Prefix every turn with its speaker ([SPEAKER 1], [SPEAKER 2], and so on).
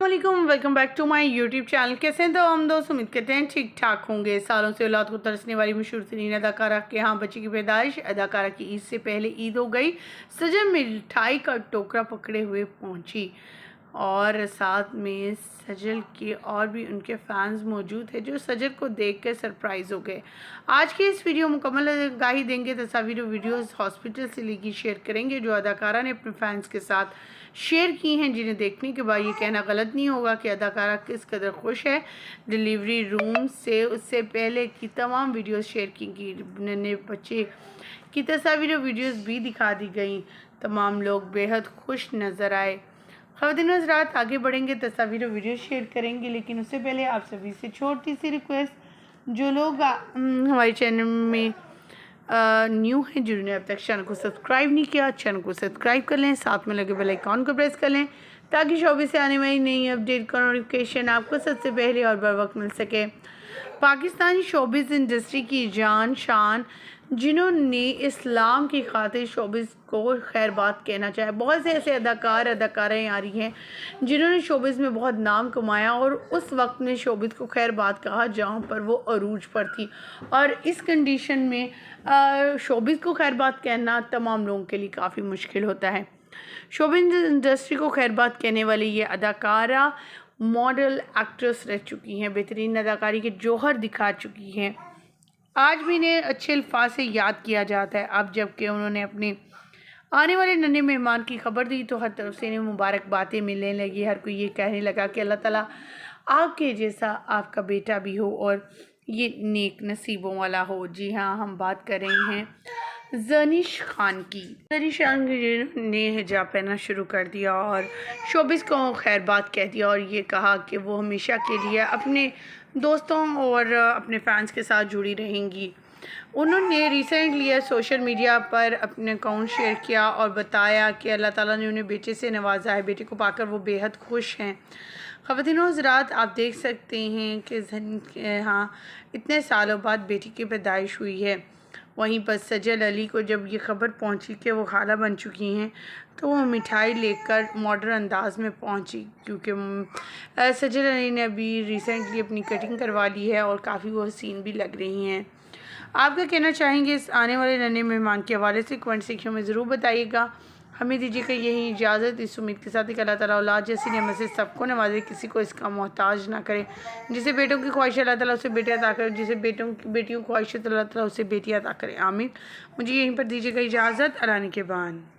[SPEAKER 1] वालेकुम, welcome back to my YouTube channel. कैसे हैं तो हम दोस्त, उम्मीद करते हैं ठीक ठाक होंगे। सालों से औलाद को तरसने वाली मशहूर तरीन अदाकारा के यहाँ बच्चे की पैदाइश। अदाकारा की ईद से पहले ईद हो गई। सजल मिठाई का टोकरा पकड़े हुए पहुंची और साथ में सजल के और भी उनके फैंस मौजूद हैं जो सजल को देखकर सरप्राइज़ हो गए। आज की इस वीडियो मुकम्मल आगाही देंगे, तस्वीर वीडियोस हॉस्पिटल से लेकर शेयर करेंगे जो अदाकारा ने अपने फैंस के साथ शेयर की हैं, जिन्हें देखने के बाद ये कहना गलत नहीं होगा कि अदाकारा किस कदर खुश है। डिलीवरी रूम से उससे पहले की तमाम वीडियोस शेयर की गई, नन्हे बच्चे की तस्वीर वीडियोस भी दिखा दी गई। तमाम लोग बेहद खुश नज़र आए। ख़वातीन हज़रात, आगे बढ़ेंगे, तस्वीर वीडियो शेयर करेंगे, लेकिन उससे पहले आप सभी से छोटी सी रिक्वेस्ट, जो लोग हमारे चैनल में न्यू हैं, जिन्होंने अब तक चैनल को सब्सक्राइब नहीं किया, चैनल को सब्सक्राइब कर लें, साथ में लगे बेल आइकॉन को प्रेस कर लें ताकि शोबिस से आने वाली नई अपडेट का नोटिफिकेशन आपको सबसे पहले और बर वक्त मिल सके। पाकिस्तानी शोबिस इंडस्ट्री की जान शान, जिन्होंने इस्लाम की खातिर शोबिस को खैर बात कहना चाहे। बहुत से ऐसे अदाकाराएँ आ रही हैं जिन्होंने शोबिस में बहुत नाम कमाया और उस वक्त में शोबिस को खैर बात कहा जहाँ पर वो अरूज पर थी, और इस कंडीशन में शोबिस को खैर बात कहना तमाम लोगों के लिए काफ़ी मुश्किल होता है। शोबिस इंडस्ट्री को खैर बात कहने वाली ये अदाकारा मॉडल एक्ट्रेस रह चुकी हैं, बेहतरीन अदाकारी के जौहर दिखा चुकी हैं। आज भी इन्हें अच्छे अल्फाज से याद किया जाता है। अब जबकि उन्होंने अपने आने वाले नन्हे मेहमान की खबर दी तो हर तरफ से इन्हें मुबारकबादें मिलने लगी। हर कोई ये कहने लगा कि अल्लाह ताला आपके जैसा आपका बेटा भी हो और ये नेक नसीबों वाला हो। जी हाँ, हम बात कर रहे हैं ज़नीश खान की। ज़नीश खान ने हिजाब पहनना शुरू कर दिया और शोबिस को खैर बात कह दिया और ये कहा कि वो हमेशा के लिए अपने दोस्तों और अपने फैंस के साथ जुड़ी रहेंगी। उन्होंने रिसेंटली सोशल मीडिया पर अपने अकाउंट शेयर किया और बताया कि अल्लाह ताला ने उन्हें बेटे से नवाजा है। बेटे को पाकर वो बेहद खुश हैं। ख़वातीन हज़रात, आप देख सकते हैं कि हाँ, इतने सालों बाद बेटी की पैदाइश हुई है। वहीं पर सजल अली को जब ये ख़बर पहुंची कि वो खाला बन चुकी हैं तो वो मिठाई लेकर मॉडर्न अंदाज में पहुंची, क्योंकि सजल अली ने अभी रिसेंटली अपनी कटिंग करवा ली है और काफ़ी वो हसीन भी लग रही हैं। आप क्या कहना चाहेंगे इस आने वाले नन्हे मेहमान के हवाले से? कमेंट सेक्शन में ज़रूर बताइएगा। हमें दीजिएगा यही इजाज़त, इस उम्मीद के साथ कि अल्लाह ताला औलाद जैसी नेमत से सबको नवाजे, किसी को इसका मोहताज ना करे। जिसे बेटों की ख्वाहिश अल्लाह ताला उसे बेटे अता करे, जिसे बेटियों की ख्वाहिश अल्लाह ताला उसे बेटी अता करे। आमीन। मुझे यहीं पर दीजिएगा इजाज़त। अल्लाह के बाद।